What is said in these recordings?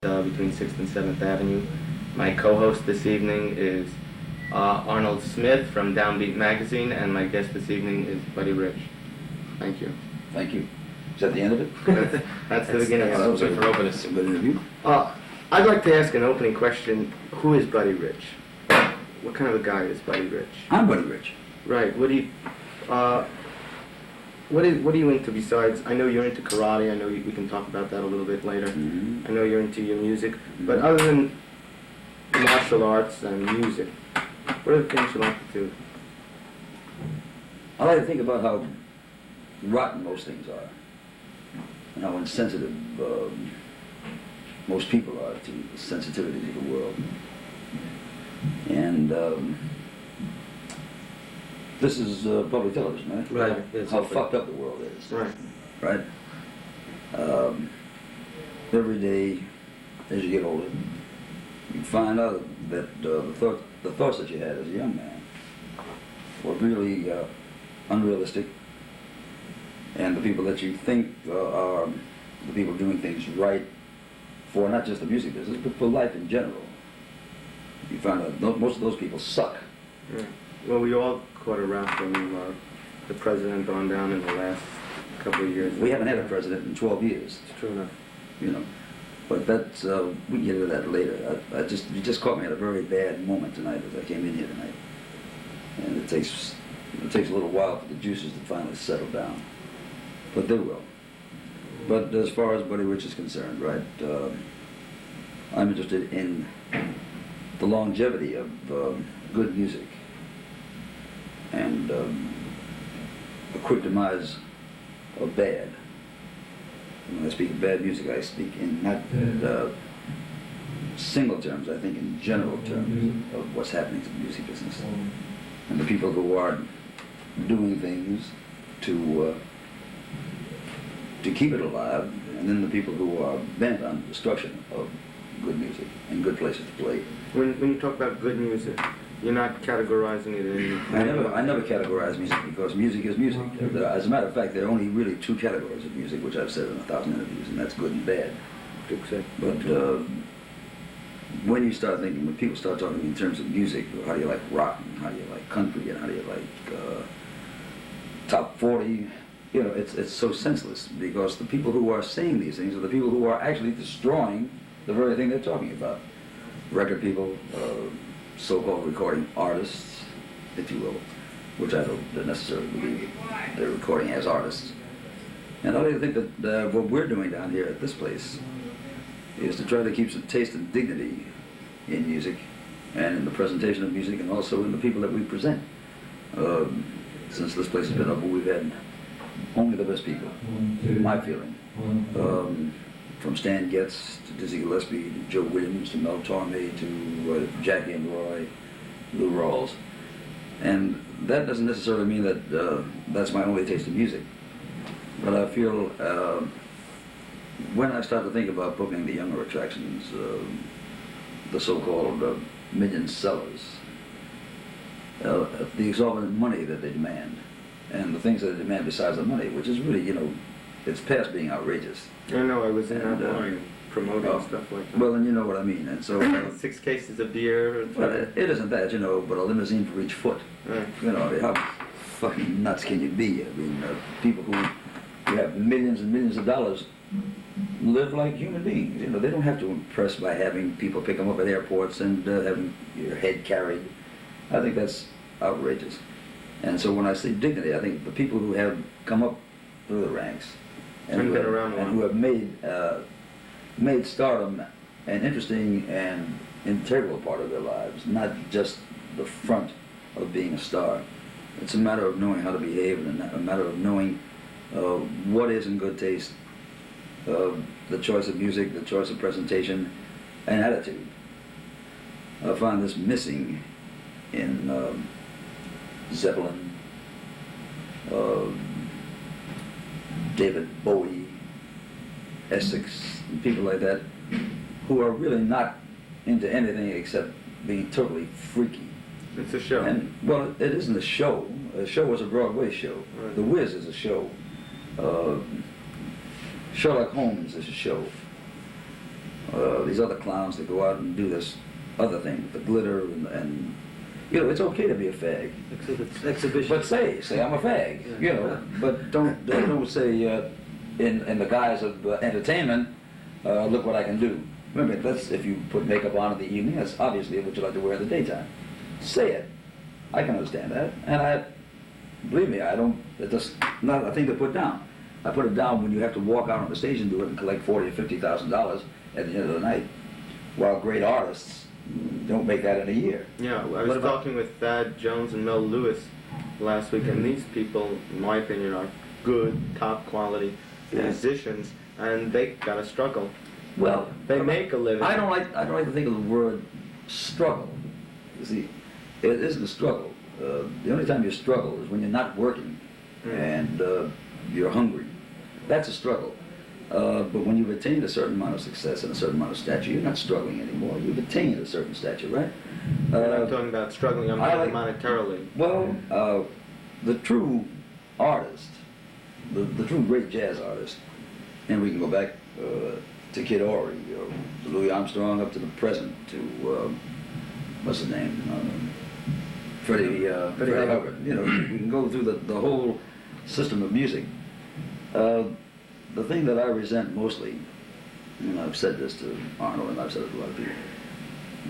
between 6th and 7th Avenue. My co-host this evening is Arnold Smith from Downbeat Magazine, and my guest this evening is Buddy Rich. Thank you. Thank you. Is that the end of it? That's the beginning of it. That was for opening. A good interview. I'd like to ask an opening question. Who is Buddy Rich? What kind of a guy is Buddy Rich? I'm Buddy Rich. Right. What are you into besides? I know you're into karate. I know we can talk about that a little bit later. Mm-hmm. I know you're into your music, but other than martial arts and music, what are the things you like to do? I like to think about how rotten most things are, and how insensitive most people are to the sensitivities of the world. And this is public television, right? Right. It's how open. fucked up the world is. Right. Right? Every day, as you get older, you find out that the thoughts that you had as a young man were really unrealistic, and the people that you think are the people doing things right for not just the music business, but for life in general, you find out most of those people suck. Yeah. Well, we all caught a rap from the president on down in the last couple of years. We haven't had a president in 12 years. It's true enough. You know, but that's we can get into that later. You just caught me at a very bad moment tonight as I came in here tonight, and it takes a little while for the juices to finally settle down, but they will. But as far as Buddy Rich is concerned, right, I'm interested in the longevity of good music and the quick demise of bad. When I speak of bad music, I speak in not single terms, I think in general terms of what's happening to the music business. And the people who are doing things to keep it alive, and then the people who are bent on the destruction of good music and good places to play. When you talk about good music, you're not categorizing it in... I never categorize music because music is music. As a matter of fact, there are only really two categories of music, which I've said in 1,000 interviews, and that's good and bad. But when people start talking in terms of music, how do you like rock, and how do you like country, and how do you like top 40, you know, it's so senseless, because the people who are saying these things are the people who are actually destroying the very thing they're talking about. Record people, so-called recording artists, if you will, which I don't necessarily believe they're recording as artists. And I really think that what we're doing down here at this place is to try to keep some taste and dignity in music, and in the presentation of music, and also in the people that we present. Since this place has been open, we've had only the best people, my feeling. From Stan Getz to Dizzy Gillespie to Joe Williams to Mel Torme to Jackie and Roy, Lou Rawls. And that doesn't necessarily mean that that's my only taste in music. But I feel when I start to think about booking the younger attractions, the so-called million sellers, the exorbitant money that they demand, and the things that they demand besides the money, which is really, you know, it's past being outrageous. I know, I was in that line promoting stuff like that. Well, then you know what I mean. And so 6 cases of beer. Well, it isn't that, you know, but a limousine for each foot. Right. You know, how fucking nuts can you be? I mean, people who have millions and millions of dollars live like human beings. You know, they don't have to impress by having people pick them up at airports and having your head carried. I think that's outrageous. And so when I say dignity, I think the people who have come up through the ranks and who have made stardom an interesting and integral part of their lives, not just the front of being a star. It's a matter of knowing how to behave, and a matter of knowing what is in good taste, the choice of music, the choice of presentation, and attitude. I find this missing in Zeppelin, David Bowie, Essex, and people like that, who are really not into anything except being totally freaky. It's a show. And, well, it isn't a show. A show was a Broadway show. Right. The Wiz is a show. Sherlock Holmes is a show. these other clowns that go out and do this other thing with the glitter and you know, it's okay to be a fag. Exhibition. But say I'm a fag, you know. But don't say in the guise of entertainment, look what I can do. Remember, that's if you put makeup on in the evening. That's obviously what you like to wear in the daytime. Say it. I can understand that, and believe me, I don't. It's just not a thing to put down. I put it down when you have to walk out on the stage and do it and collect $40,000 or $50,000 at the end of the night, while great artists don't make that in a year. Yeah, I was talking with Thad Jones and Mel Lewis last week, and these people, in my opinion, are good, top quality musicians, and they gotta struggle. Well, They make a living. I don't like to think of the word struggle. You see, it isn't a struggle. The only time you struggle is when you're not working and you're hungry. That's a struggle. But when you've attained a certain amount of success and a certain amount of stature, you're not struggling anymore. You've attained a certain stature, right? I'm talking about struggling, I'm talking monetarily. Well, the true artist, the true great jazz artist, and we can go back to Kid Ory, or Louis Armstrong, up to the present, to what's his name, Freddie Hubbard. You know, we can go through the whole system of music. The thing that I resent mostly, and I've said this to Arnold and I've said it to a lot of people,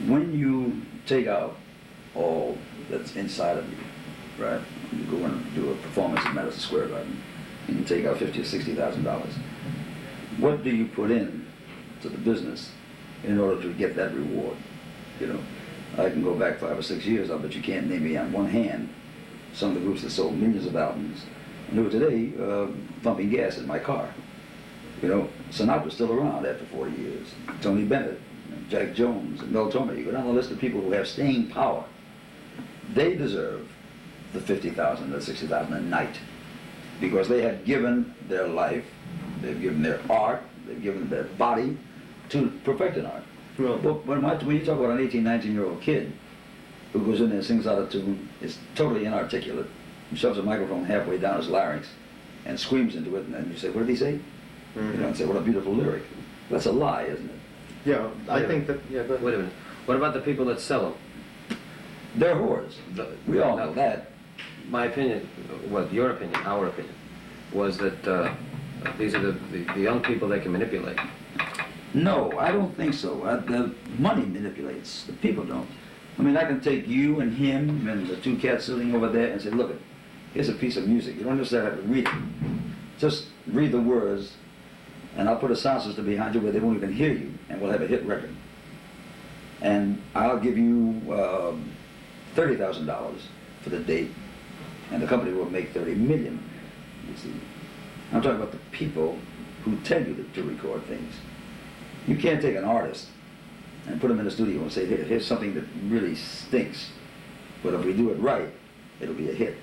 when you take out all that's inside of you, right? You go in and do a performance at Madison Square Garden, and you take out $50,000 or $60,000. What do you put in to the business in order to get that reward? You know, I can go back 5 or 6 years. I bet you can't name me on one hand some of the groups that sold millions of albums. And who today pumping gas in my car. You know, Sinatra's still around after 40 years. Tony Bennett, and Jack Jones, and Mel Torme. You go down the list of people who have staying power. They deserve the $50,000 or $60,000 a night because they have given their life, they've given their art, they've given their body to perfect an art. Well, When you talk about an 18, 19-year-old kid who goes in there and sings out of tune, is totally inarticulate, he shoves a microphone halfway down his larynx and screams into it, and then you say, what did he say? You know, and say, what a beautiful lyric. That's a lie, isn't it? yeah, I think that, yeah, go ahead. Wait a minute. What about the people that sell them? They're whores. We all know that. My opinion, well, your opinion, our opinion, was that these are the young people they can manipulate. No, I don't think so. The money manipulates. The people don't. I mean, I can take you and him and the two cats sitting over there and say, look, here's a piece of music. You don't necessarily have to read it. Just read the words, and I'll put a sound system behind you where they won't even hear you, and we'll have a hit record. And I'll give you $30,000 for the date, and the company will make $30 million. You see, I'm talking about the people who tell you to record things. You can't take an artist and put him in a studio and say, here's something that really stinks, but if we do it right, it'll be a hit.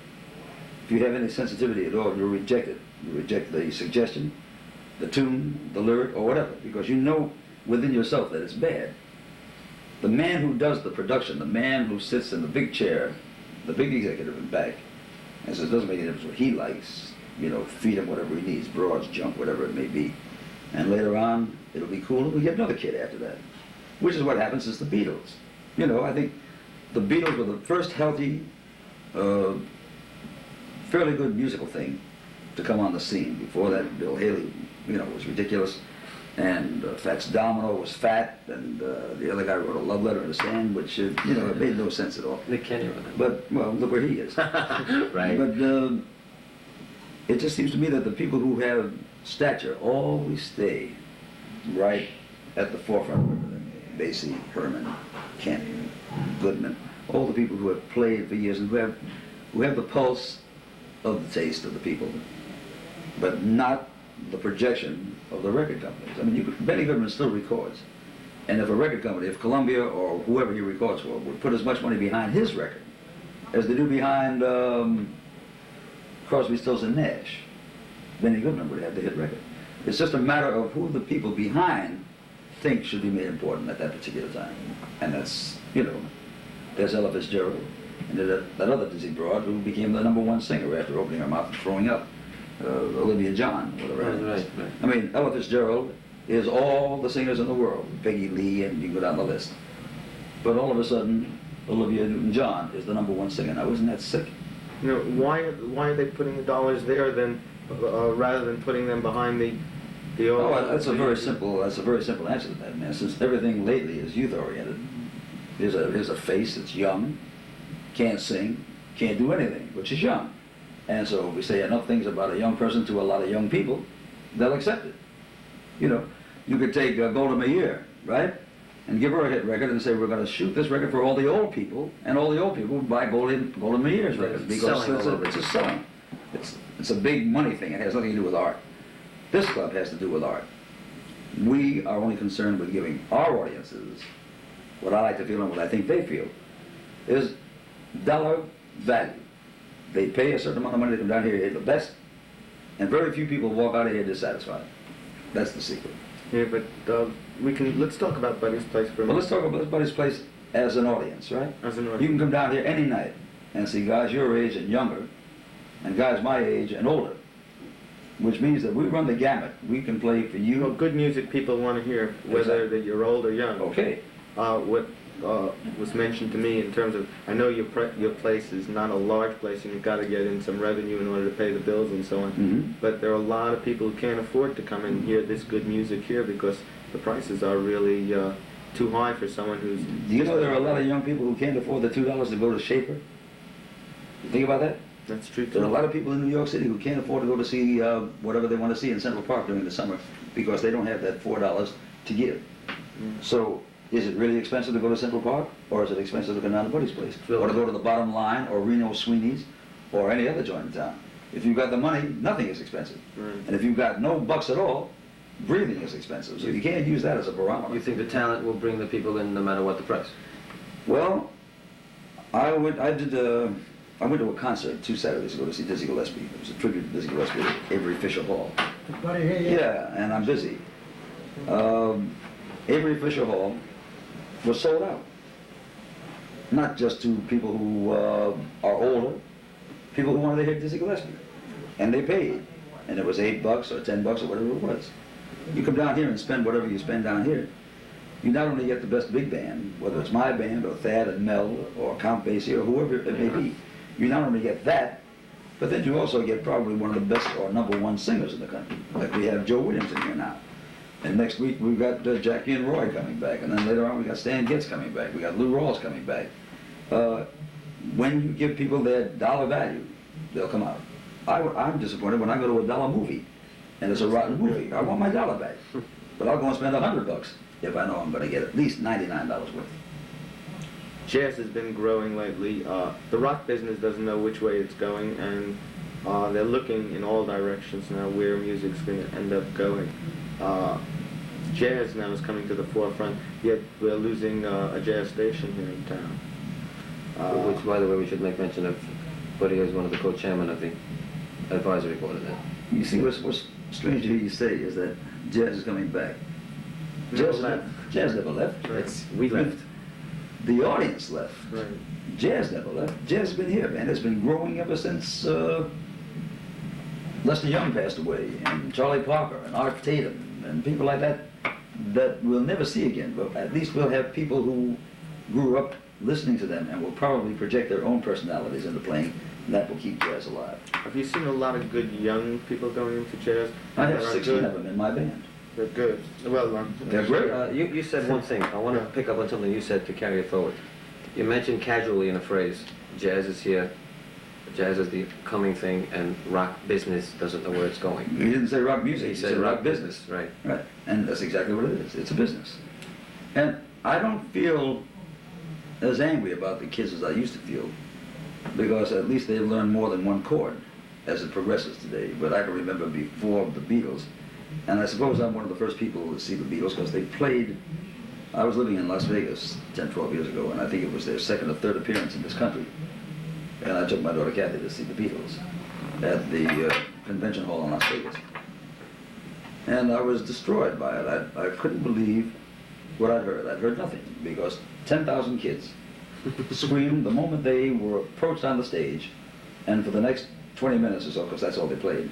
If you have any sensitivity at all, you'll reject it. You reject the suggestion, the tune, the lyric, or whatever, because you know within yourself that it's bad. The man who does the production, the man who sits in the big chair, the big executive in back, and says, it doesn't make any difference what he likes, you know, feed him whatever he needs, broads, junk, whatever it may be. And later on, it'll be cool, and we get another kid after that. Which is what happens since the Beatles. You know, I think the Beatles were the first healthy, fairly good musical thing to come on the scene. Before that, Bill Haley, you know, was ridiculous, and Fats Domino was fat, and the other guy wrote a love letter in the sand, which, you know, it made no sense at all. Nick Kenny with them. But, well, look where he is. Right. But it just seems to me that the people who have stature always stay right at the forefront of everything. Basie, Herman, Kent, Goodman, all the people who have played for years and who have the pulse of the taste of the people, but not the projection of the record companies. I mean, Benny Goodman still records, and if a record company, if Columbia or whoever he records for, would put as much money behind his record as they do behind Crosby, Stills and Nash, Benny Goodman would have the hit record. It's just a matter of who the people behind think should be made important at that particular time. And that's, you know, there's Ella Fitzgerald, and that other dizzy broad who became the #1 singer after opening her mouth and throwing up, Olivia John, whatever. Right. I mean, Ella Fitzgerald is all the singers in the world, Peggy Lee, and you can go down the list. But all of a sudden, Olivia Newton-John is the #1 singer. Now, isn't that sick? You know, why are they putting the dollars there then, rather than putting them behind the old? Oh, that's a very simple answer to that, man. Since everything lately is youth-oriented, here's a face that's young, can't sing, can't do anything, which is young. And so if we say enough things about a young person to a lot of young people, they'll accept it. You know, you could take Golda Meir, right? And give her a hit record and say, we're going to shoot this record for all the old people, and all the old people buy Golda Meir's records because it's a selling. It's a big money thing. It has nothing to do with art. This club has to do with art. We are only concerned with giving our audiences what I like to feel and what I think they feel is dollar value. They pay a certain amount of money to come down here and hear the best, and very few people walk out of here dissatisfied. That's the secret. Yeah, but let's talk about Buddy's Place for a Well, minute. let's talk about Buddy's Place as an audience, right? As an audience. You can come down here any night and see guys your age and younger, and guys my age and older, which means that we run the gamut. We can play for Well, you. good music people want to hear, whether Exactly. that you're old or young. Okay. What was mentioned to me in terms of, I know your place is not a large place and you've got to get in some revenue in order to pay the bills and so on. Mm-hmm. But there are a lot of people who can't afford to come and hear this good music here because the prices are really too high for someone who's... Do you know there are a lot of young people who can't afford the $2 to go to Schaefer? You think about that? That's true There are a too. lot of people in New York City who can't afford to go to see whatever they want to see in Central Park during the summer because they don't have that $4 to give. So, is it really expensive to go to Central Park, or is it expensive to go down to Buddy's Place? Or to go to the Bottom Line, or Reno Sweeney's, or any other joint in town? If you've got the money, nothing is expensive. Right. And if you've got no bucks at all, breathing is expensive. So you can't use that as a barometer. You think the talent will bring the people in no matter what the price? Well, I went to a concert 2 Saturdays ago to see Dizzy Gillespie. It was a tribute to Dizzy Gillespie at Avery Fisher Hall. Yeah, and I'm busy. Avery Fisher Hall was sold out. Not just to people who are older, people who wanted to hear Dizzy Gillespie. And they paid. And it was $8 or $10 or whatever it was. You come down here and spend whatever you spend down here, you not only get the best big band, whether it's my band or Thad and Mel or Count Basie or whoever it may be, you not only get that, but then you also get probably one of the best or #1 singers in the country. Like we have Joe Williams in here now. And next week we've got Jackie and Roy coming back. And then later on we got Stan Getz coming back. We got Lou Rawls coming back. When you give people their dollar value, they'll come out. I'm disappointed when I go to a dollar movie and it's a rotten movie. I want my dollar back. But I'll go and spend $100 if I know I'm going to get at least $99 worth. Jazz has been growing lately. The rock business doesn't know which way it's going, and they're looking in all directions now where music's going to end up going. Jazz now is coming to the forefront, yet we're losing a jazz station here in town. Which, by the way, we should make mention of Buddy as one of the co-chairmen of the advisory board of that. You see, what's strange to hear you say is that jazz is coming back. Never Jazz left. Jazz never left. Right. We left. The audience left. Right. Jazz never left. Jazz has been here, man. It's been growing ever since Lester Young passed away, and Charlie Parker, and Art Tatum, and people like that we'll never see again. But at least we'll have people who grew up listening to them and will probably project their own personalities into playing, and that will keep jazz alive. Have you seen a lot of good young people going into jazz? I have that are 16 good? of them in my band. They're good. Well, They're great. You said one thing. I want to pick up on something you said to carry it forward. You mentioned casually in a phrase, jazz is here, jazz is the coming thing, and rock business doesn't know where it's going. You didn't say rock music, He you said rock business, right. Right, and that's exactly what it is. It's a business. And I don't feel as angry about the kids as I used to feel, because at least they've learned more than one chord as it progresses today. But I can remember before the Beatles, and I suppose I'm one of the first people to see the Beatles because they played. I was living in Las Vegas 10, 12 years ago, and I think it was their second or third appearance in this country. And I took my daughter Kathy to see the Beatles at the convention hall in Las Vegas. And I was destroyed by it. I couldn't believe what I'd heard. I'd heard nothing, because 10,000 kids screamed the moment they were approached on the stage, and for the next 20 minutes or so, because that's all they played,